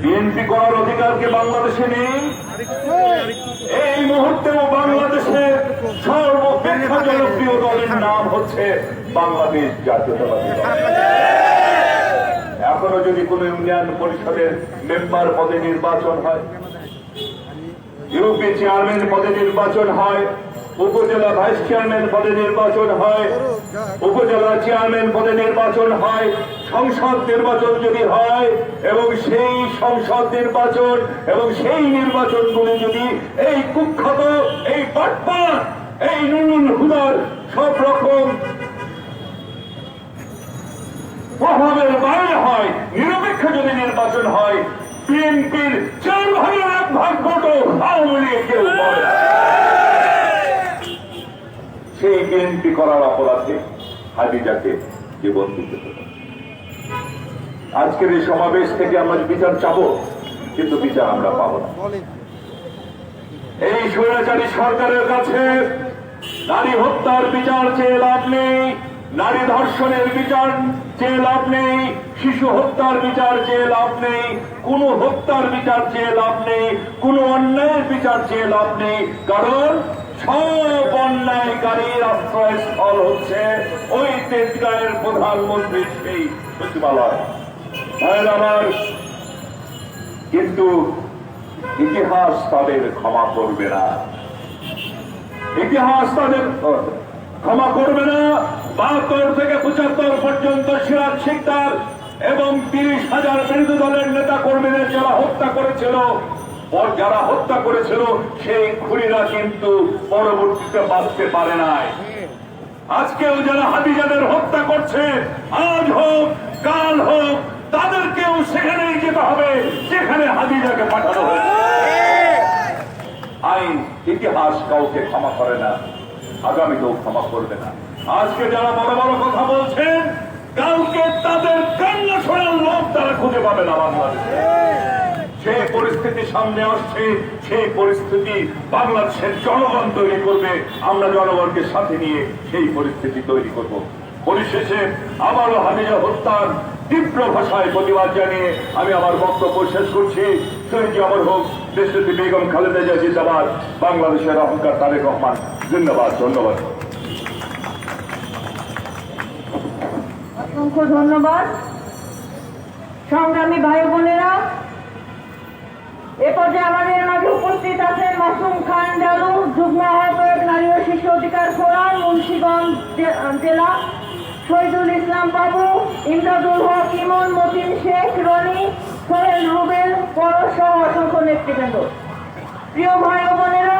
BNP করার অধিকারকে বাংলাদেশে নেই। এই মুহূর্তেও বাংলাদেশের সর্বাপেক্ষা জনপ্রিয় দলের নাম হচ্ছে বাংলাদেশ জাতীয়তাবাদী দল। এখনো যদি কোন ইউনিয়ন পরিষদের মেম্বার পদে নির্বাচন হয়, ইউপি চেয়ারম্যান পদে নির্বাচন হয়, উপজেলা ভাইস চেয়ারম্যান পদে নির্বাচন হয়, উপজেলা চেয়ারম্যান পদে নির্বাচন হয়, সংসদ নির্বাচন যদি হয় এবং সেই সংসদ নির্বাচন এবং সেই নির্বাচনগুলি যদি এই কুখ্যাত, এই বাটপার, এই নুরুল হুদার সব রকম প্রভাবের বাইরে হয়, নিরপেক্ষ যদি নির্বাচন হয়, বিএনপির 4 ভাগের 1 ভাগ ভোটও আওয়ামী লীগ কেউ পাবে না। সেই বিএনপি করার অপরাধে হাদিজাকে জীবন দিতে হবে। আজকের এই সমাবেশ থেকে আমরা বিচার চাবো, কিন্তু বিচার আমরা পাবো না। এই স্বৈরাচারী সরকারের কাছে নারী হত্যার বিচার চেয়ে লাভ নেই, নারী ধর্ষণের বিচার চেয়ে লাভ নেই, শিশু হত্যার বিচার চেয়ে লাভ নেই, কোন হত্যার বিচার চেয়ে লাভ নেই, কোন অন্যায়ের বিচার চেয়ে লাভ নেই। কারণ সব অন্যায়কারীর আশ্রয়স্থল হচ্ছে ওই তেজগাঁয়ের প্রধানমন্ত্রীর সেই সচিবালয়। আমার কিন্তু ইতিহাস তাদের ক্ষমা করবে না, ইতিহাস তাদের ক্ষমা করবে না। 72 থেকে 75 পর্যন্ত সিরাজ শিকদার এবং 30,000 বিরোধী দলের নেতা কর্মীদের যারা হত্যা করেছিল, যারা হত্যা করেছিল সেই খুনিরা কিন্তু পরবর্তীতে বাঁচতে পারে নাই। আজকেও যারা হাদিজাদের হত্যা করছে, আজ হোক কাল হোক, তাদেরকেও সেখানেই যেতে হবে যেখানে হাদিজাকে পাঠানো হয়েছে। আইন, ইতিহাস কাউকে ক্ষমা করে না, আগামীতেও ক্ষমা করবে না। আজকে যারা বড় বড় কথা বলছেন, কাউকে তাদের কান্না শোনার লোক তারা খুঁজে পাবে না বাংলাদেশে। সেই পরিস্থিতি সামনে আসছে, সেই পরিস্থিতি বাংলাদেশের জনগণ তৈরি করবে। আমরা জনগণকে সাথে নিয়ে সেই পরিস্থিতি তৈরি করব। পরিশেষে আবারও হাদিজা হত্যার তীব্র ভাষায় প্রতিবাদ জানিয়ে আমি আমার বক্তব্য শেষ করছি। শহীদ অমর হোক দেশনেত্রী বেগম খালেদা জিয়া জিন্দাবাদ, বাংলাদেশের অহংকার তারেক রহমান জিন্দাবাদ। ধন্যবাদ। অসংখ্য ধন্যবাদ। সংগ্রামী ভাই বোনেরা, এ পর্যায়ে আমাদের মাঝে উপস্থিত আছেন মাসুম খান ডালু, যুগ্ম আহ্বায়ক নারী ও শিশু অধিকার ফোরাম মুন্সিগঞ্জ জেলা, শহীদুল ইসলাম বাবু, ইমদাদুল হক ইমন, মতিন শেখ, রনি, সোহেল রুবেল, পরশ সহ অসংখ্য নেতৃবৃন্দ। প্রিয় ভাই বোনেরা,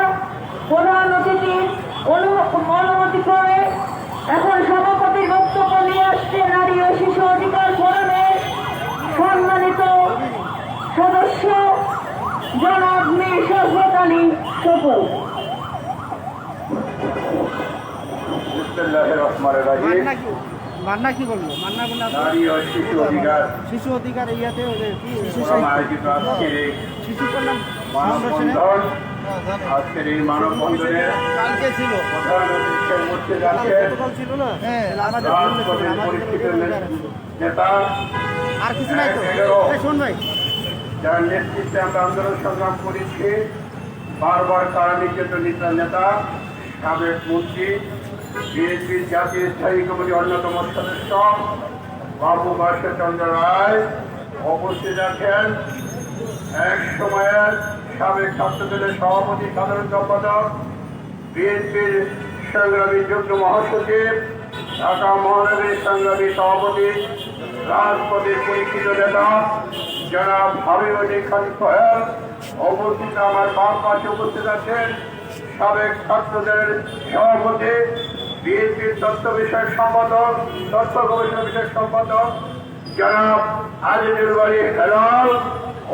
প্রধান অতিথির অনুমতিক্রমে এখন সভাপতির বক্তব্য নিয়ে আসছে নারী ও শিশু অধিকার ফোরামের সম্মানিত সদস্য জনাব মীর শওকত আলী সপু। মান্না কি বলবো? মান্না বলে নারী ও শিশু অধিকার শিশু অধিকার ইয়াতে আয়োজিত শিশু কল্যাণ মানববন্ধন, আজকের এই মানববন্ধনে কালকে ছিল ছিল না, নেতা আর কিছু নাই তো। শোন ভাই, যার নেতৃত্বে আমরা আন্দোলন সংগ্রাম করেছি, বারবার কারা নির্যাতনিত নেতা, সাবেক মন্ত্রী, বিএনপির জাতীয় স্থায়ী কমিটির অন্যতম সদস্য বাবু বাসচন্দ্র রায় উপস্থিত আছেন। এক সময়ের সাবেক ছাত্রদলের সভাপতি, সাধারণ সম্পাদক, বিএনপির সংগ্রামী যুগ্ম মহাসচিব, ঢাকা মহানগরীর সংগ্রামী সভাপতি, রাজপথের পরীক্ষিত নেতা জনাব হাবিবুদ্দিন খান সোহেল উপস্থিত। আমার বাম পাশে উপস্থিত আছেন সাবেক ছাত্রদের সভাপতি, বিএনপির তথ্য বিষয়ক সম্পাদক, তথ্য গবেষণা বিষয়ক সম্পাদক জনাব আজিজুল বাড়ি হেলাল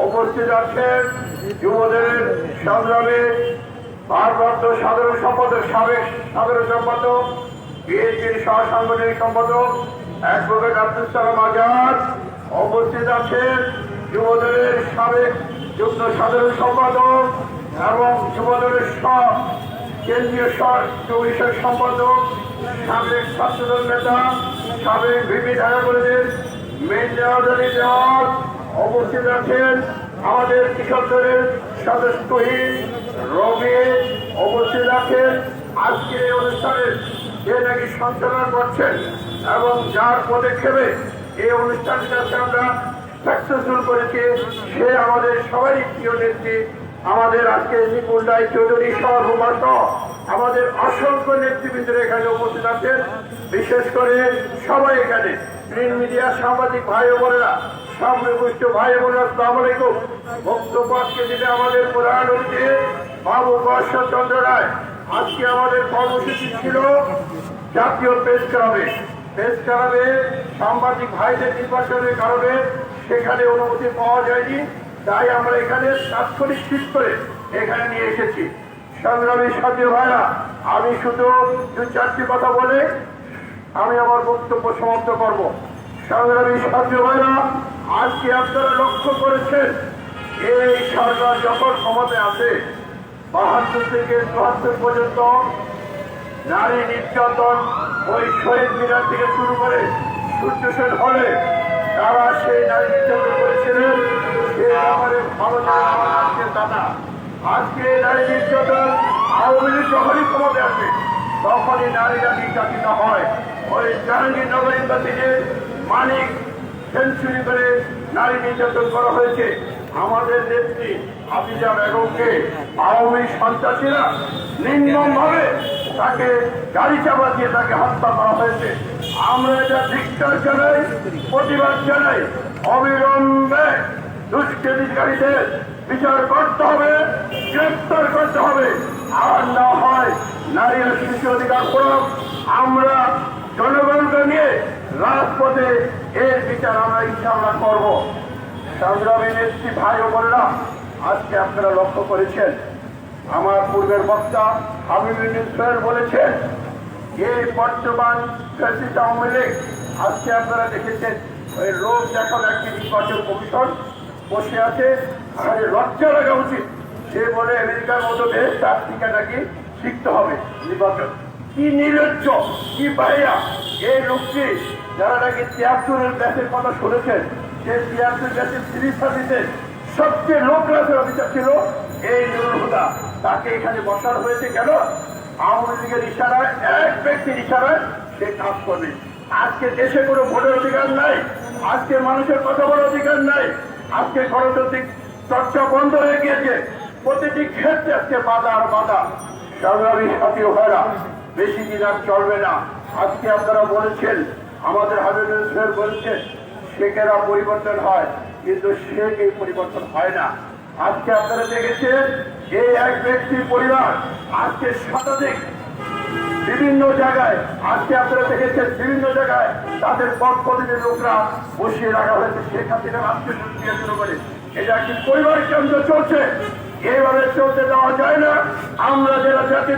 উপস্থিত আছেন। যুবদের সংগ্রামে ভারপ্রাপ্ত সাধারণ সম্পাদক, সাবেক সাধারণ সম্পাদক, বিএনপির সহ সাংগঠনিক সম্পাদক অ্যাডভোকেট আব্দুল সালাম আজাদ উপস্থিত আছেন। যুবদলের সাবেক যুগ্ম সাধারণ সম্পাদক এবং যুবদলের কেন্দ্রীয় বিষয়ক সম্পাদক, সাবেক ছাত্রদল নেতা, সাবেক ভিপি ঢাকা কলেজের মেজর আলী দেওয়াল উপস্থিত আছেন আমাদের কৃষক দলের সদস্যহীন রবি, উপস্থিত আছেন আজকে এই অনুষ্ঠানের যে নাকি সঞ্চালনা করছেন এবং যার পদক্ষেপে এই অনুষ্ঠানটাকে আমরা সাকসেসফুল করেছি, সে আমাদের সবারই প্রিয় নেত্রী, আমাদের আজকে নিপুণ রায় চৌধুরী সহ রুমা সহ আমাদের অসংখ্য নেতৃবৃন্দের এখানে উপস্থিত আছেন। বিশেষ করে সবাই এখানে প্রিন্ট মিডিয়া, সাংবাদিক ভাই ও বোনেরা, সামনে পুষ্ট ভাই ও বোনেরা, আসসালামু আলাইকুম। বক্তব্য আজকে দিতে আমাদের প্রধান অতিথি বাবু চন্দ্র রায়। আজকে আমাদের কর্মসূচি ছিল জাতীয় প্রেস ক্লাবে। প্রেস ক্লাবে সাংবাদিক ভাইদের নির্বাচনের কারণে সেখানে অনুমতি পাওয়া যায়নি, তাই আমরা এখানে তাৎক্ষণিক ঠিক করে এখানে নিয়ে এসেছি। সংগ্রামী সাথী ভাইরা, আমি শুধু দু চারটি কথা বলে আমি আমার বক্তব্য সমাপ্ত করব। সংগ্রামী সাথী ভাইরা, আজকে আপনারা লক্ষ্য করেছেন এই সরকার যখন ক্ষমতায় আসে ৭২ থেকে ৭৪ পর্যন্ত নারী নির্যাতন ওই শহীদ মিনার থেকে শুরু করে সূর্যসেন হলে তারা সেই নারী নির্যাতন করেছিলেন। সে ব্যাপারে ভালো আজকে দাদা, আজকে নারী নির্যাতন আওয়ামী লীগ যখনই ক্ষমতায় আসে তখনই নারীরা নির্যাতিত হয়। ওই জাহাঙ্গীরনগর ইউনিভার্সিটিতে মানিক সেঞ্চুরি করে নারী নির্যাতন করা হয়েছে। আমাদের নেত্রী হাফিজা বেগমকে আওয়ামী সন্ত্রাসীরা নির্মমভাবে তাকে গাড়ি চাপা দিয়ে তাকে হত্যা করা হয়েছে। আমরা এটা ধিক্কার জানাই, প্রতিবাদ জানাই। অবিলম্বে দুষ্কৃতিকারীদের বিচার করতে হবে, গ্রেফতার করতে হবে। আর না হয় নারী ও শিশু অধিকার ফোরাম আমরা জনগণকে নিয়ে রাজপথে এর বিচার আমরা ইনশাআল্লাহ করব। সংগ্রামী নেত্রী ভাই ও বোনেরা, আজকে আপনারা লক্ষ্য করেছেন আমার পূর্বের বক্তা হাবিবুল ইসলাম বলেছেন এই বর্তমান ফ্যাসিস্ট আওয়ামী লীগ, আজকে আপনারা দেখেছেন ওই লোক দেখার একটি নির্বাচন কমিশন বসে আছে। আর লজ্জা লাগা উচিত, সে বলে আমেরিকার মতো দেশ তার থেকে নাকি শিখতে হবে নির্বাচন। কি নির্লজ্জ, কি বাইরা এই লোকটি, যারা নাকি ৭৩-এর ব্যাচের কথা শুনেছেন, সেই ৭৩ ব্যাচের সিরিজ সার্ভিসে সবচেয়ে লো ক্লাসের অফিসার ছিল এই নুরুল হুদা। তাকে এখানে বসানো হয়েছে কেন? আওয়ামী লীগের ইশারায়, এক ব্যক্তির ইশারায় সে কাজ করবে। আজকে দেশে কোনো ভোটের অধিকার নাই, আজকে মানুষের কথা বলার অধিকার নাই, আজকে গণতান্ত্রিক চর্চা বন্ধ হয়ে গিয়েছে। প্রতিটি ক্ষেত্রে আজকে বাধা আর বাধা। সংগ্রামী সাথী ভাইরা, বেশি দিন আর চলবে না। আজকে আপনারা বলেছেন, আমাদের হাবিবুল ইসলাম বলেছেন শেখেরা পরিবর্তন হয়, কিন্তু শেখ এই পরিবর্তন হয় না। আজকে আপনারা দেখেছেন এই এক ব্যক্তির পরিবার আজকে শতাধিক বিভিন্ন জায়গায়, আজকে আপনারা দেখেছেন বিভিন্ন জায়গায় তাদের পদ পদবীর লোকরা বসিয়ে রাখা হয়েছে শেখ হাসিনার আত্মীয় শুরু করে। এটা একটি পরিবার কেন্দ্র চলছে, এইভাবে চলতে দেওয়া যায় না। আমরা যারা জাতীয়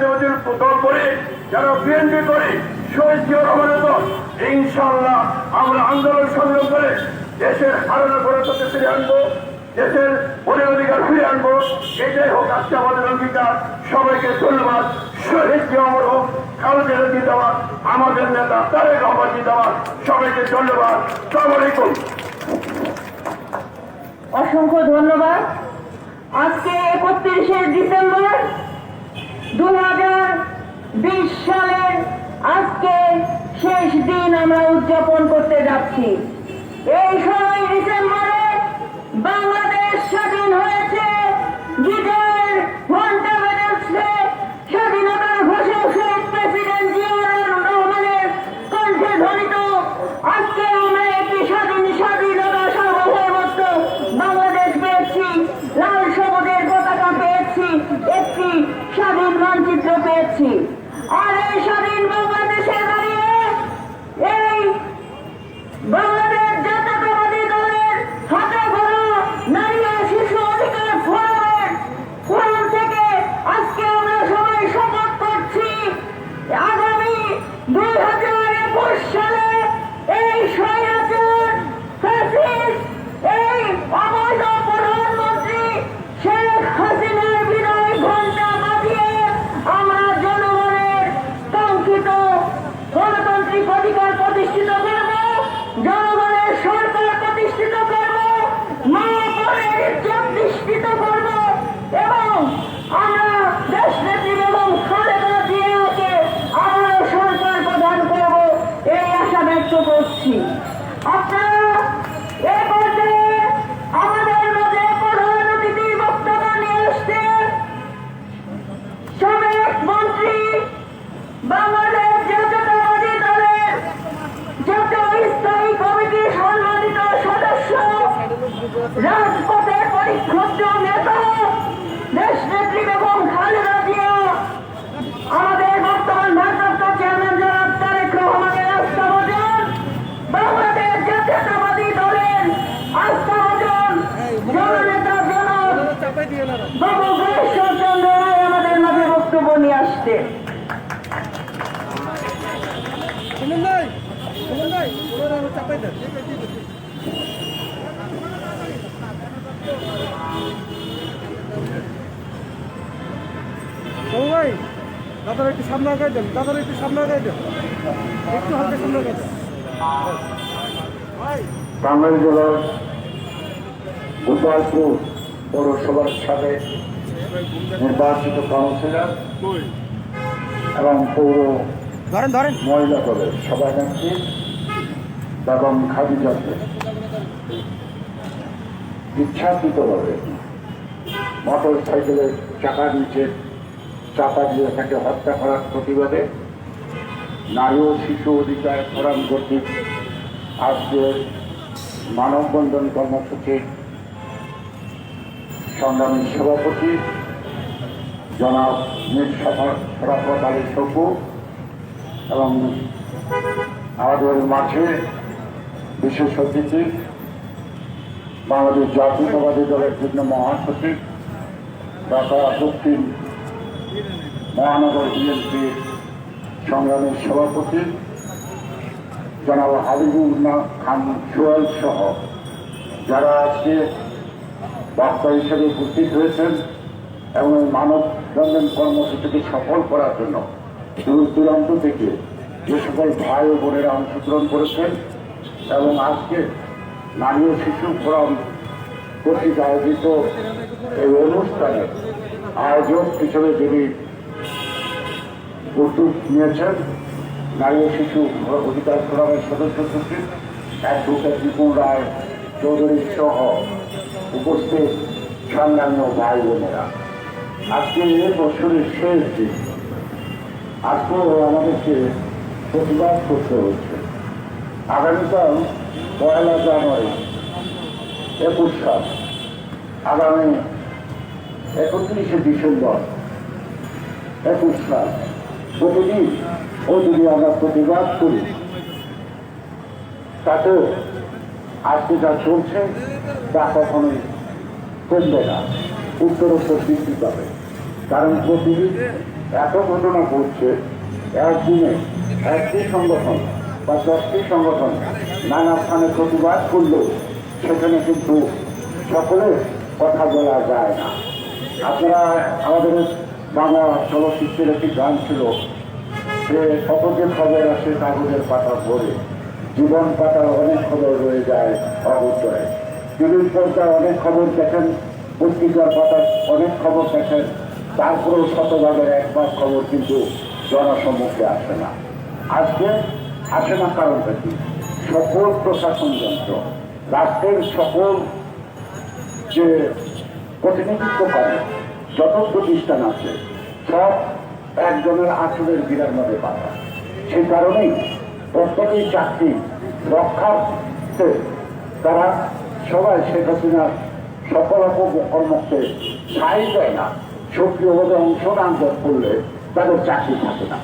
দল করি, যারা বিএনপি করি, শহীদ জিয়াউর রহমানের দল, ইনশাআল্লাহ আমরা আন্দোলন সংগ্রাম করে দেশের হারানো গণতন্ত্র ফিরে আনবো, দেশের ভোটের অধিকার ফিরে আনবো। এটাই হোক আজকে আমাদের অঙ্গীকার। সবাইকে ধন্যবাদ। শহীদ জিয়াউর হোক, খালেদা জিন্দাবাদ, আমাদের নেতা তারেক রহমান জিন্দাবাদ। সবাইকে ধন্যবাদ। আসসালামু আলাইকুম। অসংখ্য ধন্যবাদ। আজকে ৩১শে ডিসেম্বর ২০২০ সালের আজকে শেষ দিন আমরা উদযাপন করতে যাচ্ছি। এই ১৬ই ডিসেম্বরে বাংলাদেশ স্বাধীন হয়েছে, গিটার ঘন্টা বেজেছে, স্বাধীনতার ঘোষক শহীদ প্রেসিডেন্ট জিয়াউর রহমানের কণ্ঠে ধ্বনিত। আজকে আমরা একটি স্বাধীনতা সার্বভৌমত্ব বাংলাদেশ পেয়েছি, লাল সবুজের পতাকা পেয়েছি, একটি স্বাধীন মানচিত্র পেয়েছি। আর এই স্বাধীন বাংলাদেশে দাঁড়িয়ে এই বাংলাদেশ জাতীয়তাবাদী দলের হাতে গড়া নারী ও শিশু অধিকার ফোরাম থেকে আজকে আমরা সবাই শপথ করছি, আগামী ২০২১ সালে এই স্বৈরাচার ফ্যাসিস্ট, এই অবৈধ প্রধানমন্ত্রী শেখ হাসিনার বিদায় ঘণ্টা বাজিয়ে আমরা জনগণের প্রতিষ্ঠিত করব এবং আমরা দেশনেত্রী বেগম খালেদা জিয়াকে আবারও সরকার প্রদান করব এই আশা ব্যক্ত করছি। আপনারা এ পর্যায়ে আমাদের মাঝে প্রধান অতিথির বক্তব্য নিয়ে আসছেন সাবেক মন্ত্রী, বাংলাদেশ জাতীয়তাবাদী দলের জাতীয় স্থায়ী কমিটির সম্মানিত সদস্য, রাজপথের পরিক্ষুব্ধ নেতা দেশনেত্রী বেগম খালেদা জিয়া, আমাদের বর্তমান ভারপ্রাপ্ত চেয়ারম্যান জনাব তারেক রহমানের আস্থাভাজন, বাংলাদেশ জাতীয়তাবাদী দলের আস্থাভাজন জননেতা জনাব বাবু গণেশ্বর চন্দ্র রায় আমাদের মাঝে বক্তব্য নিয়ে আসছে। ভাই দাদার একটু সামনে আগাই দেন, দাদার একটু সামনে আগাই দেন, একটু হালকা সামনে আগাই দেন। টাঙ্গাইল জেলার গোপালপুর পৌরসভার সাথে নির্বাচিত কাউন্সিলর এবং পৌর ধরেন ধরেন মহিলা দলের সভানেত্রী বেগম খাদিজাকে ইচ্ছাকৃতভাবে মোটর সাইকেলের চাকার নিচে চাপা দিয়ে তাকে হত্যা করার প্রতিবাদে নারী ও শিশু অধিকার ফোরাম কর্তৃক আজকে মানববন্ধন কর্মসূচি সংগ্রামী সভাপতি জনাব মীর শরাফত আলী সপু এবং আমাদের মাঝে বিশেষ অতিথি বাংলাদেশ জাতীয়তাবাদী দলের যুগ্ম মহাসচিব ঢাকা দক্ষিণ মহানগর বিএনপির সংগ্রামী সভাপতি জনাব হাবিবুল্লাহ খান সোহেল সহ যারা আজকে বক্তা হিসেবে উপস্থিত হয়েছেন এবং এই মানববন্ধন কর্মসূচিকে সফল করার জন্য দূর দূরান্ত থেকে যে সকল ভাই ও বোনেরা অংশগ্রহণ করেছেন এবং আজকে নারী ও শিশু ফোরাম কর্তৃক আয়োজিত এই অনুষ্ঠানে আয়োজক হিসেবে যিনি উদ্যোগ নিয়েছেন নারী ও শিশু অধিকার ফোরামের সদস্য সচিব অ্যাডভোকেট বিপুল রায় চৌধুরী সহ উপস্থিত সংগ্রামী ভাই বোনেরা, আজকে এই বছরের শেষ দিন। আজকেও আমাদেরকে প্রতিবাদ করতে হচ্ছে। আগামীকাল 1 জানুয়ারি 21 সাল, আগামী 31শে ডিসেম্বর 21 সাল, প্রতিদিন ও যদি আমরা প্রতিবাদ করি তাতেও আজকে যা চলছে তা কখনোই কমবে না, উত্তরোত্তর বৃদ্ধি পাবে। কারণ প্রতিদিন এত ঘটনা ঘটছে, একদিনে একটি সংগঠন বা 10টি সংগঠন নানা স্থানে প্রতিবাদ করলেও সেখানে কিন্তু সকলের কথা বলা যায় না। আপনারা আমাদের বাংলা চলচ্চিত্রের একটি গান ছিল, সে কত যে খবর আসে কাগজের পাতা ভরে, জীবন পাতার অনেক খবর রয়ে যায় অগোচরে। টিভির পর্দায় অনেক খবর দেখেন, পত্রিকার পাতায় অনেক খবর দেখেন, তারপরেও শতভাগের 1 খবর কিন্তু জনসম্মুখে আসে না। আজকে আসে না কারণটা কি? সকল প্রশাসন যন্ত্র, রাষ্ট্রের সকল যে প্রতিনিধিত্ব করে যত প্রতিষ্ঠান আছে সব একজনের আচরের বিরার মধ্যে পাতা। সেই কারণেই প্রত্যেকেই চাকরি রক্ষার্থে তারা সবাই শেখ হাসিনার সকল কর্মকে ছাই দেয় না, সক্রিয়ভাবে অংশ না করলে তাদের চাকরি থাকে না।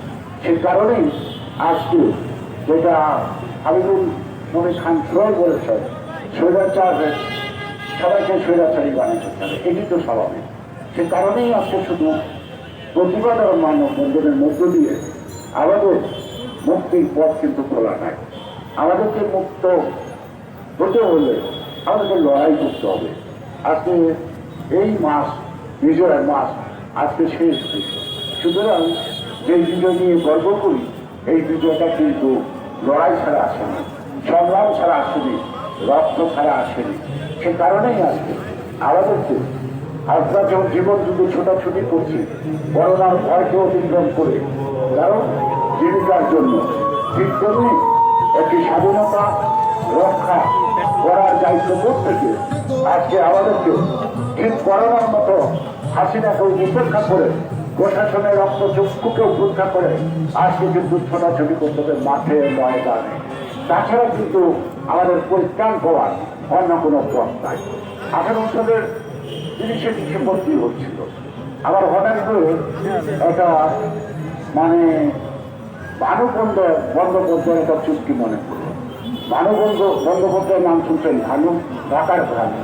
সেই কারণেই আজকে যেটা হাবিবুল মনির খান সোহেল বলেছেন, স্বৈরাচার সবাইকে স্বৈরাচারী বানাতে চাবে, এটি তো স্বাভাবিক। সে কারণেই আজকে শুধু প্রতিবাদ এবং মানববন্ধনের মধ্য দিয়ে আমাদের মুক্তির পথ কিন্তু খোলা নাই। আমাদেরকে মুক্ত হতে হলে আমাদেরকে লড়াই করতে হবে। আজকে এই মাস, বিজয়ের মাস আজকে শেষ দিন। সুতরাং যে বিজয় নিয়ে গর্ব করি, এই বিজয়টা কিন্তু লড়াই ছাড়া আসেনি, সংগ্রাম ছাড়া আসেনি, রক্ত ছাড়া আসেনি। সে কারণেই আজকে আমাদেরকে আমরা যখন জীবন যুদ্ধে ছোটাছুটি করছি করোনার ভয়কে অতিক্রম করে, কারণ জীবিকার জন্য ঠিক তেমনি একটি স্বাধীনতা রক্ষা করার দায়িত্ব প্রত্যেকে। আজকে আমাদেরকে ঠিক করোনার মতো হাসিনাকে উপেক্ষা করে, প্রশাসনের রক্তচক্ষুকে উপেক্ষা করে আজকে কিন্তু ছোটাছুটি করতে হবে মাঠে ময়দানে। তাছাড়া কিন্তু আমাদের পরিত্রাণ হওয়ার অন্য কোনো পথ নাই। 18 সালের 30শে ডিসেম্বর কি হচ্ছিল, আবার হঠাৎ করে একটা মানে বন্দ্যোপাধ্যায়ের একটা চুক্তি মনে করল। বন্দ্যোপাধ্যায়ের নাম শুনছেন? ঢাকার ভানু,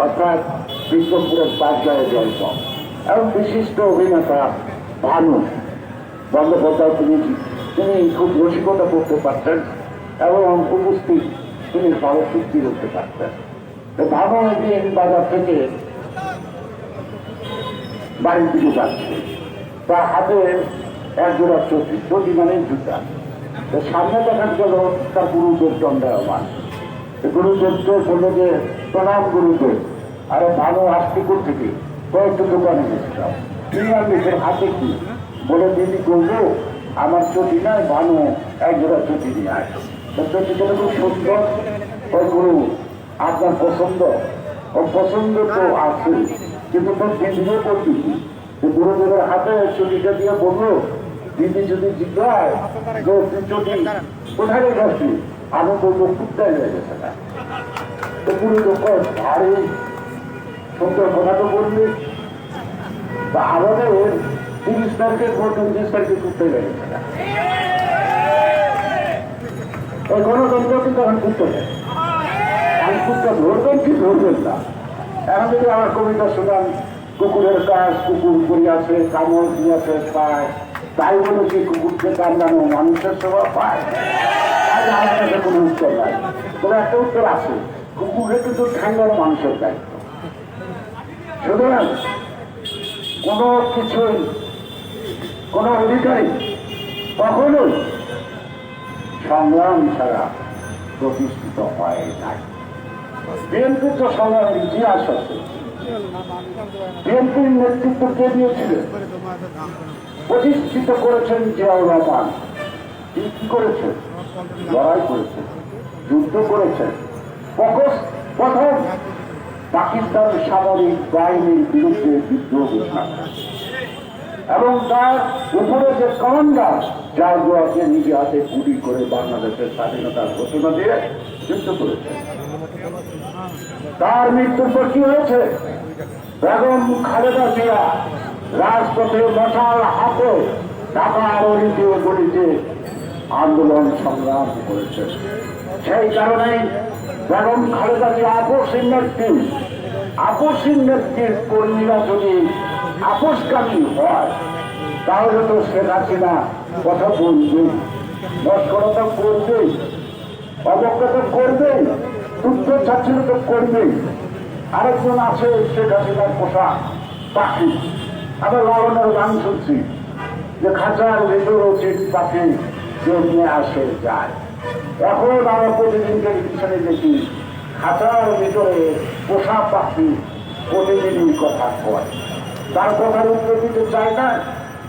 অর্থাৎ বিক্রমপুরের বাজারে জল্প এবং বিশিষ্ট অভিনেতা ভানু বন্দ্যোপাধ্যায়। তিনি খুব রসিকতা করতে পারতেন এবং উপস্থিত তিনি ভালো চুক্তি করতে পারতেন। ভানু একদিন বাজার থেকে বাড়ির দিকে যাচ্ছে, তার হাতে এক জোড়া চটি মানে জুতা। সামনে দেখা গেল তার গুরুদেব দণ্ডায়মান। গুরুদেবকে বললো যে প্রণাম গুরুদেব। আরে ভানু আসতে থেকে কয়েকটা দোকানে গেছিলাম, তিনি আর নিজের হাতে কি বলে দিদি করবো আমার চটি নাই, ভানু এক জোড়া চটি নিয়ে আসো। চটিটা খুব সুন্দর। ওই গুরু আপনার পছন্দ? ও পছন্দ তো আছে, কিন্তু তোর দিদিও করবি। গুরুদেবের হাতে চটিটা দিয়ে বললো, দিদি যদি জিজ্ঞায় যে চটি কোথায় গেছি, আমি বলবো কুত্তায় হয়ে গেছে না। তো গুরুদেব ভারী সুন্দর কথা তো বলবি। তা আমাদের 30 তারিখের ভোট 29 তারিখে কুত্তায় হয়ে গেছে না। এই গণতন্ত্র কিন্তু এখন কুত্তা দেয়। আমি কুত্তা ধরবেন কি ধরবেন না। এখন যদি আমার কবিতা শোনান, কুকুরের কাজ কুকুর করিয়াছে, কামড় দিয়াছে পায়, তাই বলে কি কুকুরকে কামড়ানো মানুষের স্বভাব পায়? আমার কাছে কোনো উত্তর নাই। তবে একটা উত্তর আছে, কুকুরের কিন্তু ঠান্ডার মানুষের দায়িত্ব। সুতরাং কোনো কিছুই কোনো অধিকারী কখনোই সংগ্রাম ছাড়া প্রতিষ্ঠিত হয় নাই। বিএনপির তো সংগ্রামের ইতিহাস আছে। বিএনপির নেতৃত্ব কে দিয়েছিলেন? প্রতিষ্ঠিত করেছেন জিয়াউর রহমান। তিনি কি করেছেন? লড়াই করেছেন, যুদ্ধ করেছেন। প্রথম পাকিস্তান সামরিক বাহিনীর বিরুদ্ধে বিদ্রোহ ঘোষণা করেছেন এবং তার উপরে যে কমান্ডার জাগুয়াকে নিজে হাতে গুলি করে বাংলাদেশের স্বাধীনতার ঘোষণা দিয়ে যুদ্ধ করেছেন। তার মৃত্যুর পর কি হয়েছে? বেগম খালেদা জিয়া রাজপথে মশাল হাতে ঢাকার অলিতে গলিতে আন্দোলন সংগ্রাম করেছেন। সেই কারণেই বেগম খালেদা জিয়া আপসীন নেত্রীর কর্মীরা যদি আপোষকামী হয়, তাহলে তো শেখ হাসিনা কথা বলবেই, মস্করতা করবেই, অবজ্ঞতা করবেই, তুচ্ছ ছাত্রতা করবেই। আরেকজন আছে শেখ হাসিনার পোশাক পাখি। আবার লালনের গান শুনছি যে খাঁচার ভেতর উচিত পাখি যে নিয়ে আসে যায়। এখন আমরা প্রতিদিন টেলিভিশনে দেখি খাঁচার ভিতরে পোষা পাখি প্রতিদিনই কথা কয়। তার কথার উত্তর দিতে চায় না,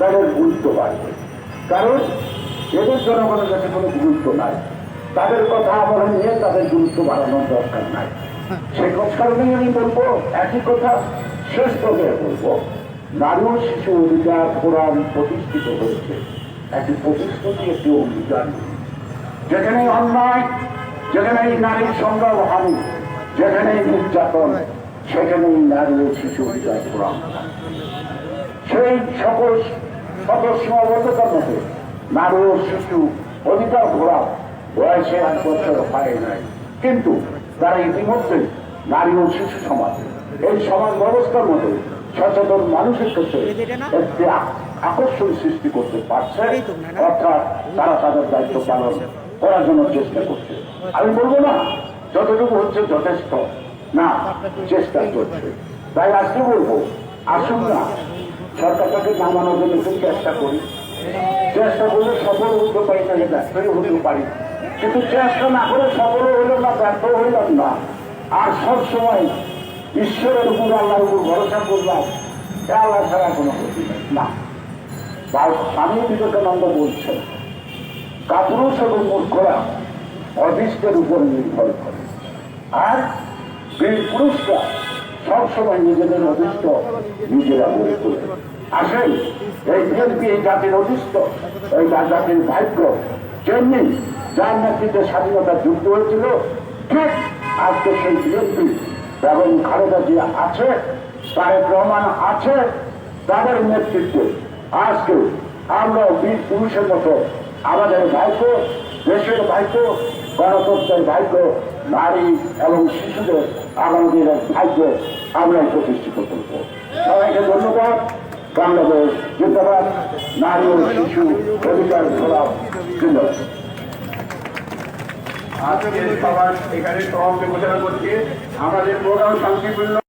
তাদের গুরুত্ব বাড়বে। কারণ এদের জনগণের কাছে কোনো গুরুত্ব নাই। তাদের কথা আমরা নিয়ে তাদের গুরুত্ব বাড়ানোর দরকার নাই। সে কারণেই আমি বলবো, একই কথা শেষ করে বলবো, নারী ও শিশু অধিকার ফোরাম প্রতিষ্ঠিত হয়েছে একটি প্রতিশ্রুতি, একটি অভিযান। যেখানেই অন্যায়, যেখানেই নারীর সংগ্রামহানি, যেখানেই নির্যাতন, সেখানেই নারী ও শিশু অধিকার ফোরাম। সেই সকল সদস্যবদ্ধতার মধ্যে নারী ও শিশু অধিকার ফোরাম বয়সে 1 বছর হয় নাই, কিন্তু তারা ইতিমধ্যে নারী ও শিশু সমাজ, এই সমাজ ব্যবস্থার মধ্যে সচেতন মানুষের কাছে একটি আকর্ষণ সৃষ্টি করতে পারছে। অর্থাৎ তারা তাদের দায়িত্ব পালন করার জন্য চেষ্টা করছে। আমি বলবো না যতটুকু হচ্ছে যথেষ্ট না, চেষ্টা করছে। তাই আজকে বলবো, আসুন না সরকারটাকে নামানোর জন্য একটু চেষ্টা করি। চেষ্টা করলে সফল হতে পারি না, ব্যর্থই হতে পারি, কিন্তু চেষ্টা না করে সফল হইলাম না, ব্যর্থ হইলাম না। আর সবসময় ঈশ্বরের উপর আল্লাহর উপর ভরসা করলাম, এ আল্লাহ ছাড়া কোনো ক্ষতি নেই না। তার স্বামী বিবেকানন্দ বলছেন, কাপুরুষ এবং মূর্খরা অদৃষ্টের উপর নির্ভর করে, আর বীর পুরুষরা সবসময় নিজেদের অদৃষ্ট নিজেরা গড়ে তোলে। আসেন, এই বিএনপি এই জাতির অদৃষ্ট, এই জাতির ভাগ্য, যেমনি যার নেতৃত্বে স্বাধীনতা যুদ্ধ হয়েছিল, ঠিক আজকে সেই বিএনপি এবং খালেদা জিয়া আছে, তারেক রহমান আছে, তাদের নেতৃত্বে আজকে আমরা বীর পুরুষের মতো আমাদের ভাগ্য, দেশের ভাগ্য, গণতন্ত্রের ভাগ্য, নারী এবং শিশুদের আগামী দিনের ভাগ্য আমরাই প্রতিষ্ঠিত করব। সবাইকে ধন্যবাদ। বাংলাদেশ জিন্দাবাদ। নারী ও শিশু অধিকার ফোরাম জিন্দাবাদ। আজকে সবার এখানে সমাপ্তি ঘোষণা করছি। আমাদের প্রোগ্রাম শান্তিপূর্ণ